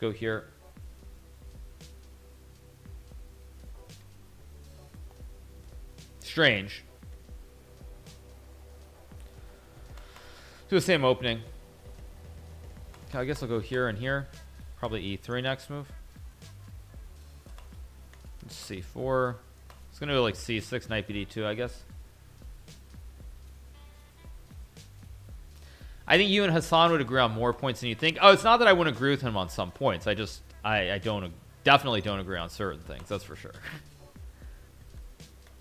go here. Strange. Do the same opening. Okay, I guess I'll go here and here. Probably e3 next move. C4. It's gonna go like c6, knight bd2, I guess. I think you and Hassan would agree on more points than you think. Oh, it's not that I wouldn't agree with him on some points. I definitely don't agree on certain things. That's for sure.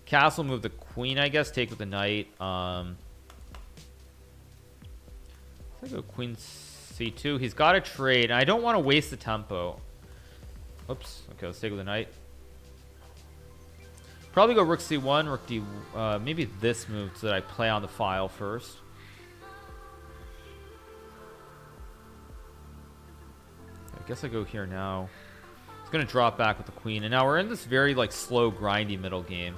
Castle, move the queen, I guess. Take with the knight. I go queen c2. He's got a trade, and I don't want to waste the tempo. Oops. Okay, let's take with the knight. Probably go rook c1, rook d. Maybe this move so that I play on the file first. I guess I go here now. It's gonna drop back with the queen, and now we're in this very like slow, grindy middle game.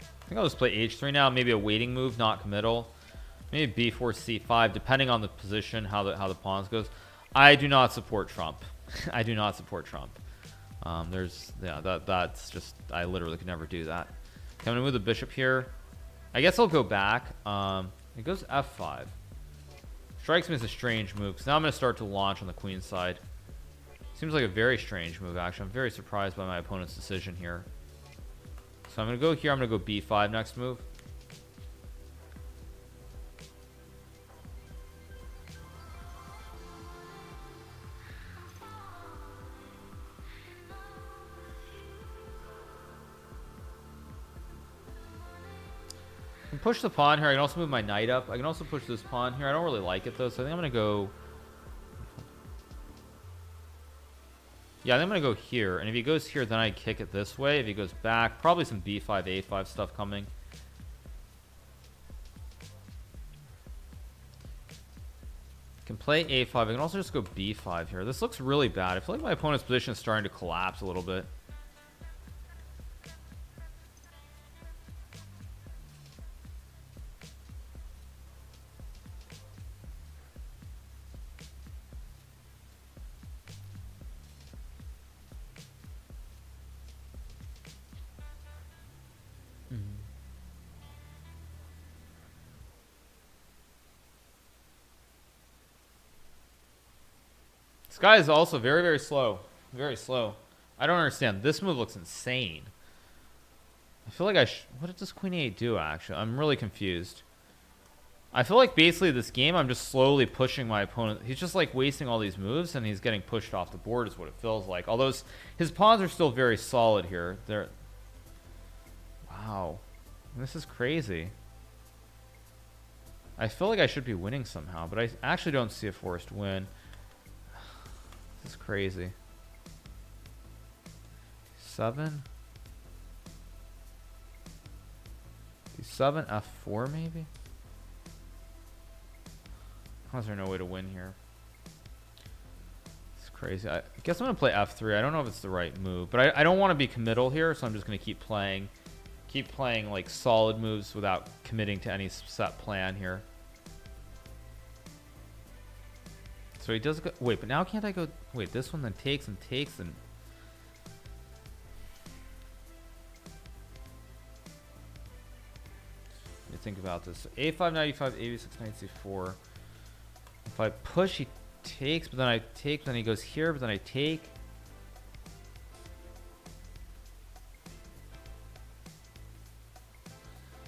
I think I'll just play h3 now. Maybe a waiting move, not committal. Maybe b4, c5, depending on the position, how the pawns goes. I do not support Trump. I do not support Trump. That's just, I literally could never do that. Okay, I'm gonna move the bishop here. I guess I'll go back. It goes f5. Strikes me as a strange move, because now I'm gonna start to launch on the queen side. Seems like a very strange move, actually. I'm very surprised by my opponent's decision here. So I'm gonna go here. I'm gonna go b5 next move. I can push the pawn here. I can also move my knight up. I can also push this pawn here. I don't really like it though, so I think I'm gonna go. Yeah, I think I'm gonna go here. And if he goes here, then I kick it this way. If he goes back, probably some b5, a5 stuff coming. I can play a5. I can also just go b5 here. This looks really bad. I feel like my opponent's position is starting to collapse a little bit. This guy is also very, very slow. Very slow. I don't understand. This move looks insane. I feel like what does queen a8 do, actually? I'm really confused. I feel like basically this game, I'm just slowly pushing my opponent. He's just like wasting all these moves, and he's getting pushed off the board is what it feels like. Although his pawns are still very solid here. Wow. This is crazy. I feel like I should be winning somehow, but I actually don't see a forced win. This is crazy. 7. D7, F4 maybe? How is there no way to win here? It's crazy. I guess I'm going to play F3. I don't know if it's the right move, but I don't want to be committal here, so I'm just going to keep playing like solid moves without committing to any set plan here. So he does go, wait, but now can't I go, wait, this one then takes and takes and let me think about this. So A5, knight E5, AB6, knight C4. If I push, he takes, but then I take, then he goes here, but then I take.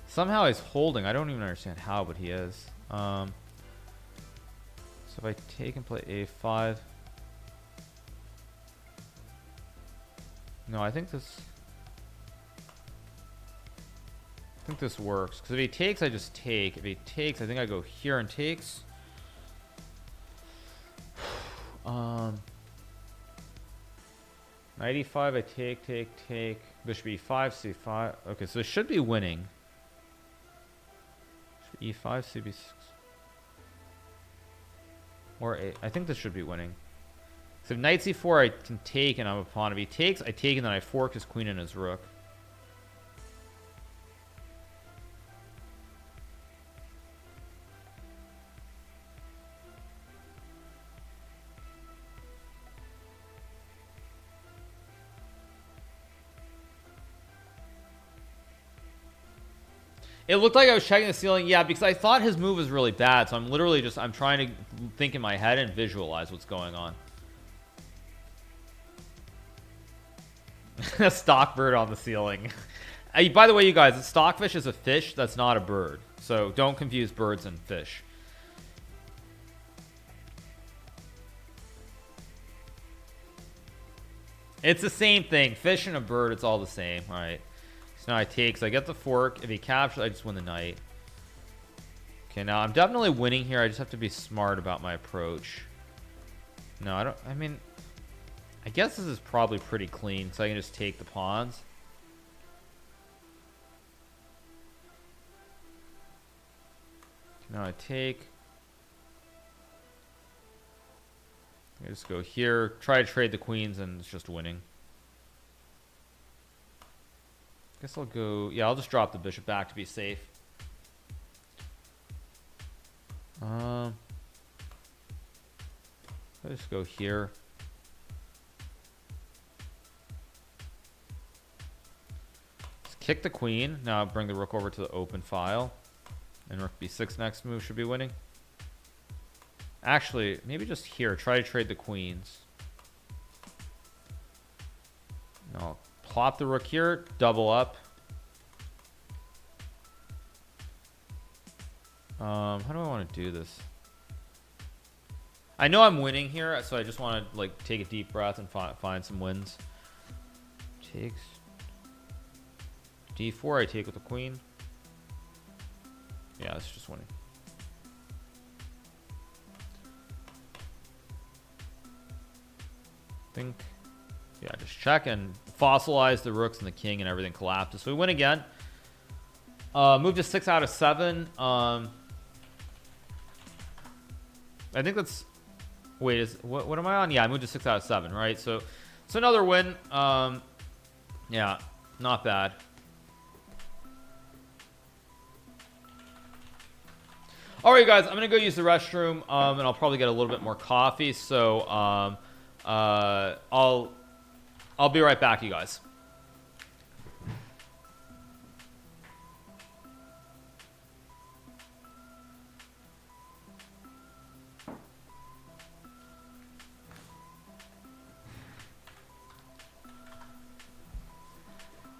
Somehow he's holding. I don't even understand how, but he is. So if I take and play A5. No, I think this works. Because if he takes, I just take. If he takes, I think I go here and takes. Knight E5, I take. Bishop E5, C5. Okay, so it should be winning. E5, CB6. Or A. I think this should be winning. So if knight C4, I can take and I'm a pawn. If he takes, I take and then I fork his queen and his rook. It looked like I was checking the ceiling. Yeah, because I thought his move was really bad. So I'm literally just, I'm trying to think in my head and visualize what's going on. A stockbird on the ceiling. By the way, you guys, a stockfish is a fish. That's not a bird. So don't confuse birds and fish. It's the same thing. Fish and a bird, it's all the same. All right. So now I take, so I get the fork. If he captures, I just win the knight. Okay, now I'm definitely winning here. I just have to be smart about my approach. No, I mean, I guess this is probably pretty clean, so I can just take the pawns. Now I take. I just go here, try to trade the queens, and it's just winning. Guess I'll go. Yeah, I'll just drop the bishop back to be safe. I just go here. Just kick the queen. Now bring the rook over to the open file. And rook b6 next move should be winning. Actually, maybe just here. Try to trade the queens. Now I'll plop the rook here. Double up. How do I want to do this? I know I'm winning here, so I just want to like take a deep breath and find some wins. Takes d4. I take with the queen. Yeah, it's just winning. Think. Yeah, just check and fossilize the rooks and the king, and everything collapses. So we win again. Move to 6 out of 7. I think that's. Wait, is what am I on? Yeah, I moved to 6 out of 7, right? So it's another win. Yeah, not bad. All right, guys, I'm gonna go use the restroom, and I'll probably get a little bit more coffee. So I'll be right back, you guys.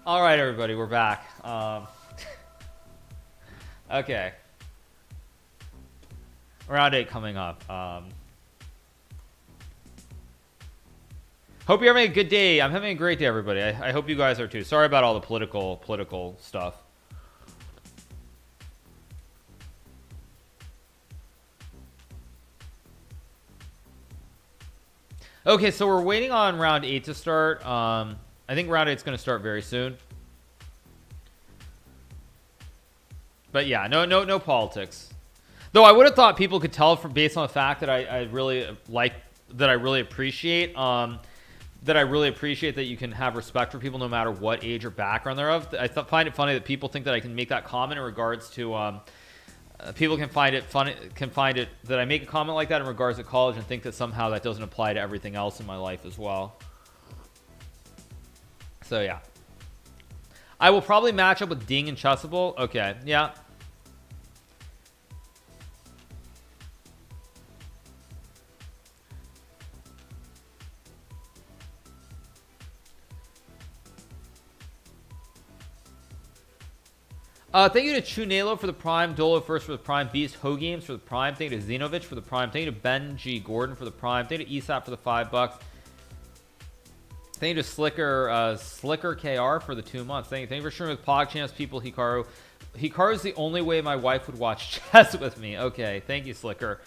All right, everybody, we're back. Okay. Round 8 coming up. Hope you're having a good day. I'm having a great day, everybody. I hope you guys are too. Sorry about all the political stuff. Okay, so we're waiting on round 8 to start. I think round 8 is going to start very soon. But yeah, no politics. Though I would have thought people could tell from based on the fact that I really like, that I really appreciate that you can have respect for people no matter what age or background they're of. I find it funny that people think that I can make that comment in regards to people can find it that I make a comment like that in regards to college and think that somehow that doesn't apply to everything else in my life as well. So yeah, I will probably match up with Ding and Chessable. Okay, yeah. Thank you to Chunelo for the Prime, Dolo first for the Prime, Beast, Ho Games for the Prime, thank you to Xenovich for the Prime, thank you to Benji Gordon for the Prime, thank you to ESAP for the $5, thank you to Slicker KR for the 2 months, thank you for sharing with PogChamps people, Hikaru. Hikaru is the only way my wife would watch chess with me. Okay, thank you, Slicker.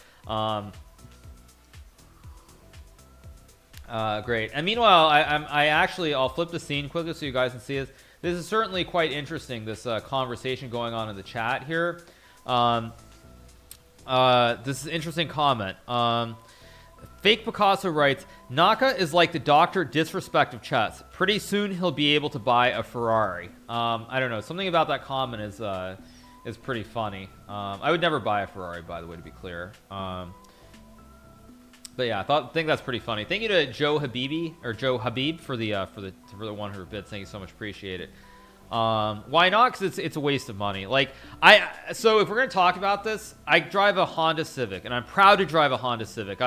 Great. And meanwhile, I'll flip the scene quickly so you guys can see this. This is certainly quite interesting, this conversation going on in the chat here. This is an interesting comment. Fake Picasso writes, Naka is like the Dr. Disrespect of chess. Pretty soon he'll be able to buy a Ferrari. I don't know. Something about that comment is pretty funny. I would never buy a Ferrari, by the way, to be clear. But yeah, I think that's pretty funny. Thank you to Joe Habib for the 100 bits. Thank you so much, appreciate it. Why not? Because it's a waste of money. Like so if we're gonna talk about this, I drive a Honda Civic, and I'm proud to drive a Honda Civic.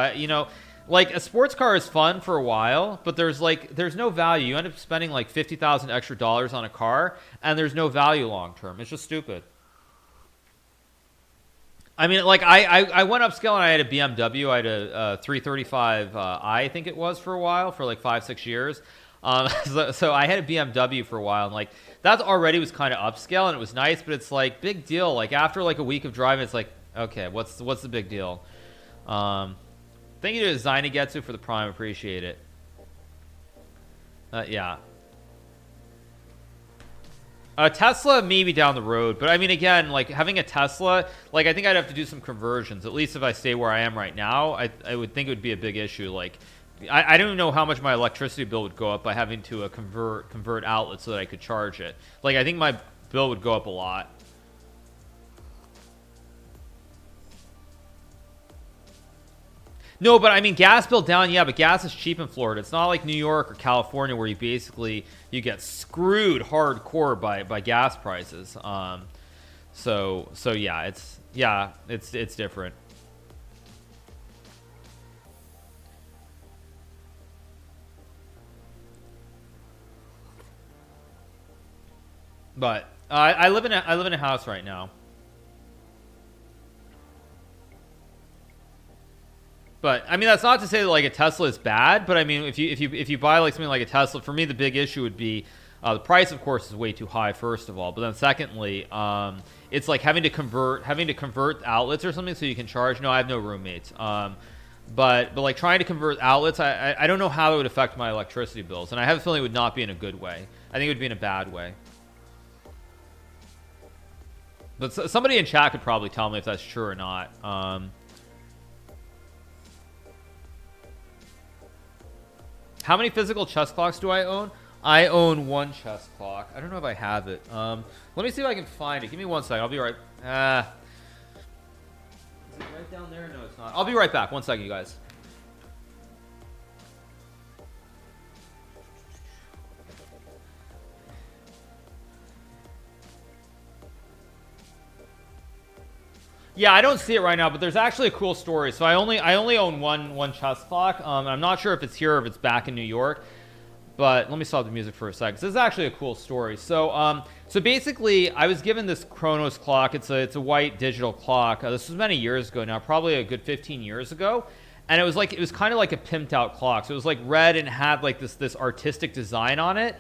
Like a sports car is fun for a while, but there's no value. You end up spending like $50,000 extra on a car, and there's no value long term. It's just stupid. I mean, like I went upscale and I had a BMW. I had a 335i, I think it was, for a while, for like 5-6 years. So I had a BMW for a while, and like that already was kind of upscale, and it was nice, but it's like big deal. Like after like a week of driving, it's like, okay, what's the big deal? Thank you to Zynegetsu for the Prime, appreciate it. Yeah. Tesla maybe down the road, but I mean, again, like having a Tesla, like I think I'd have to do some conversions. At least if I stay where I am right now, I would think it would be a big issue. Like I don't know how much my electricity bill would go up by having to convert outlets so that I could charge it. Like I think my bill would go up a lot. No, but I mean, gas bill down, yeah, but gas is cheap in Florida. It's not like New York or California where you get screwed hardcore by gas prices. So yeah, it's different. But I live in a house right now. But I mean, that's not to say that like a Tesla is bad. But I mean, if you buy like something like a Tesla, for me the big issue would be the price, of course, is way too high, first of all. But then secondly, it's like having to convert outlets or something so you can charge. No, I have no roommates. But like trying to convert outlets, I don't know how it would affect my electricity bills, and I have a feeling it would not be in a good way. I think it would be in a bad way. But somebody in chat could probably tell me if that's true or not. How many physical chess clocks do I own? I own one chess clock. I don't know if I have it. Let me see if I can find it. Give me 1 second. I'll be right. Is it right down there? No, it's not. I'll be right back. 1 second, you guys. Yeah, I don't see it right now, but there's actually a cool story. So I only own one chess clock. I'm not sure if it's here or if it's back in New York. But let me stop the music for a second. This is actually a cool story. So so basically, I was given this Chronos clock. It's a white digital clock. This was many years ago now, probably a good 15 years ago. And it was kind of like a pimped out clock. So it was like red and had like this artistic design on it.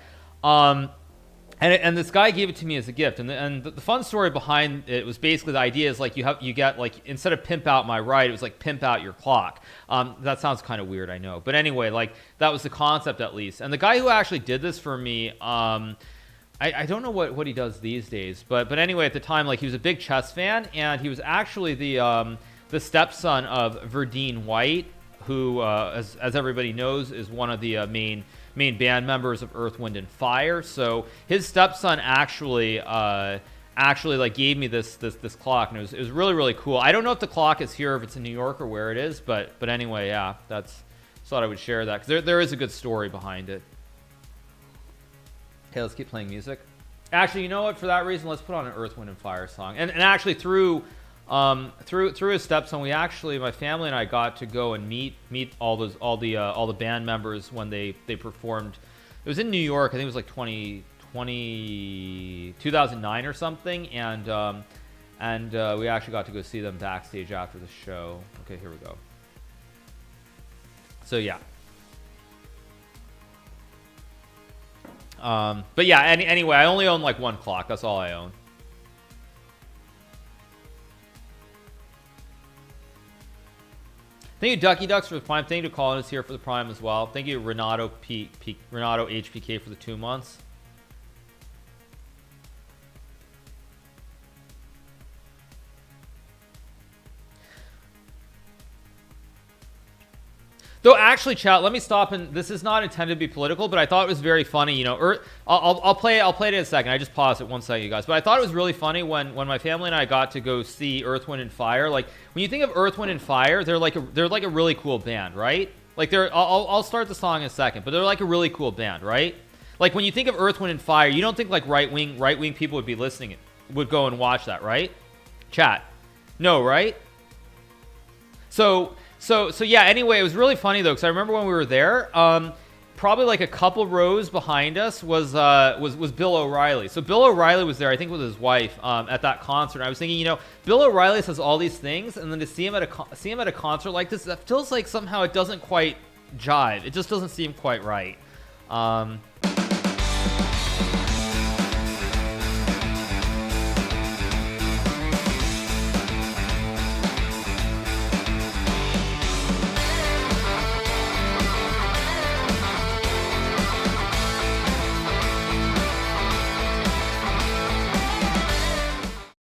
And this guy gave it to me as a gift, and the fun story behind it was basically the idea is like you get like, instead of pimp out my ride, it was like pimp out your clock. That sounds kind of weird, I know, but anyway, like that was the concept at least. And the guy who actually did this for me, I don't know what he does these days, but anyway, at the time, like he was a big chess fan, and he was actually the stepson of Verdine White, who as everybody knows is one of the main band members of Earth, Wind and Fire. So his stepson actually like gave me this clock, and it was really, really cool. I don't know if the clock is here, if it's in New York or where it is, but anyway, yeah, thought I would share that, because there is a good story behind it. Okay, let's keep playing music. Actually, you know what? For that reason, let's put on an Earth, Wind and Fire song. And actually through his stepson, my family and I got to go and meet all the band members when they performed. It was in New York. I think it was like 2009 or something, and we actually got to go see them backstage after the show. Okay, here we go. So yeah. But yeah, anyway, I only own like one clock. That's all I own. Thank you, Ducky Ducks, for the Prime. Thank you to Colin is here for the Prime as well. Thank you, Renato HPK for the 2 months. Though actually, chat, let me stop, and this is not intended to be political, but I thought it was very funny. You know, I'll play it in a second. I just paused it 1 second, you guys. But I thought it was really funny when my family and I got to go see Earth, Wind and Fire. Like when you think of Earth, Wind and Fire, they're like a really cool band, right? Like I'll start the song in a second, but they're like a really cool band, right? Like when you think of Earth, Wind, and Fire, you don't think like right wing people would be listening, would go and watch that, right? Chat, no, right? So yeah. Anyway, it was really funny though, because I remember when we were there. Probably like a couple rows behind us was Bill O'Reilly. So Bill O'Reilly was there, I think, with his wife at that concert. I was thinking, you know, Bill O'Reilly says all these things, and then to see him at a concert like this, that feels like somehow it doesn't quite jive. It just doesn't seem quite right.